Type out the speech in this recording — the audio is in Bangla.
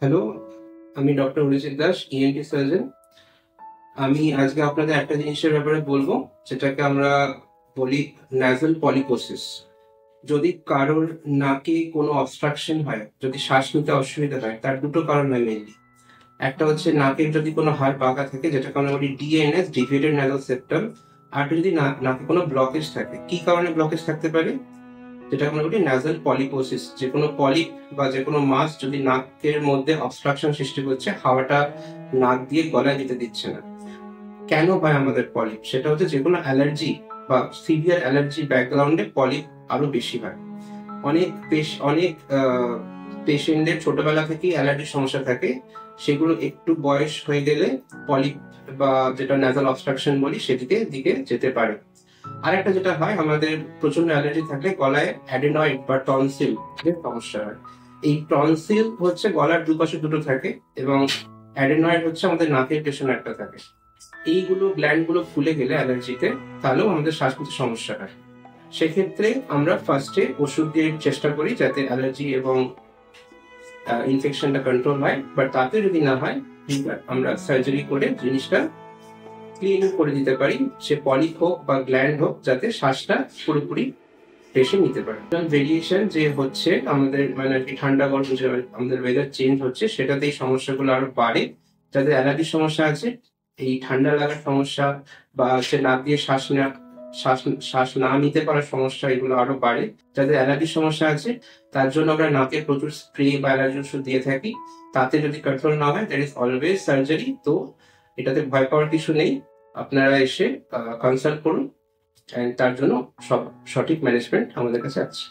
হ্যালো, আমি doctor Arijit Das, ENT surgeon. আমি আজকে আপনাদের একটা জিনিসের ব্যাপারে বলবো, যেটাকে আমরা বলি ন্যাজাল পলিপোসিস। যদি কারোর নাকে কোনো অবস্ট্রাকশন হয়, যদি শ্বাস নিতে অসুবিধা হয়, তার দুটো কারণ হয় মেনলি। একটা হচ্ছে নাকের যদি কোনো হাড় বাঁকা থাকে, যেটাকে আমরা বলি ডিএনএস, ডিভিয়েটেড ন্যাজাল সেপ্টাম। আর যদি নাকে কোনো ব্লকেজ থাকে, কি কারণে ব্লকেজ থাকতে পারে, যেটা আমরা বলি ন্যাজাল পলিপোসিস। যে কোনো পলিপ বা যে কোনো মাস যদি নাকের মধ্যে অবস্ট্রাকশন সৃষ্টি করছে, হাওয়াটা নাক দিয়ে গলায় যেতে দিচ্ছে না। কেন হয় আমাদের পলিপ? সেটা হচ্ছে যে কোনো অ্যালার্জি বা সিভিয়ার অ্যালার্জি ব্যাকগ্রাউন্ডে পলিপ আরো বেশি হয়। অনেক পেশেন্টদের ছোটবেলা থেকেই অ্যালার্জির সমস্যা থাকে, সেগুলো একটু বয়স হয়ে গেলে পলিপ বা যেটা ন্যাজাল অবস্ট্রাকশন বলি দিকে যেতে পারে। আর একটা যেটা হয়, আমাদের প্রচন্ড অ্যালার্জি থাকলে গলায় অ্যাডেনয়েড বা টনসিল এর সমস্যা হয়। এই টনসিল হচ্ছে গলার দুপাশে দুটো থাকে, এবং অ্যাডেনয়েড হচ্ছে আমাদের নাকের পেছনে একটা থাকে। এইগুলো গ্ল্যান্ড গুলো ফুলে গেলে অ্যালার্জিতে, তাহলেও আমাদের শ্বাস নিতে সমস্যা হয়। সেক্ষেত্রে আমরা ফার্স্টে ওষুধ দিয়ে চেষ্টা করি যাতে অ্যালার্জি এবং ইনফেকশনটা কন্ট্রোল হয়, বাট তাতে যদি না হয়, আমরা সার্জারি করে জিনিসটা ক্লিন করে দিতে পারি, সে পলিপ হোক বা গ্ল্যান্ড হোক, যাতে শ্বাসটা পুরোপুরি পেশেন্ট নিতে পারে। ভেরিয়েশন যে হচ্ছে আমাদের, মানে আর কি, ঠান্ডা গরম যে আমাদের ওয়েদার চেঞ্জ হচ্ছে, সেটাতে এই সমস্যাগুলো আরো বাড়ে। যাদের অ্যালার্জির সমস্যা আছে, এই ঠান্ডা লাগার সমস্যা বা হচ্ছে নাক দিয়ে শ্বাস শ্বাস না নিতে পারার সমস্যা, এগুলো আরো বাড়ে। যাদের অ্যালার্জির সমস্যা আছে, তার জন্য আমরা নাকে প্রচুর স্প্রে বা অ্যালার্জি ওষুধ দিয়ে থাকি। তাতে যদি কন্ট্রোল না হয়, দ্যাট ইজ অলওয়েজ সার্জারি। তো এটাতে ভয় পাওয়ার কিছু নেই, আপনারা এসে কনসাল্ট করুন, তার জন্য সব সঠিক ম্যানেজমেন্ট আমাদের কাছে আছে।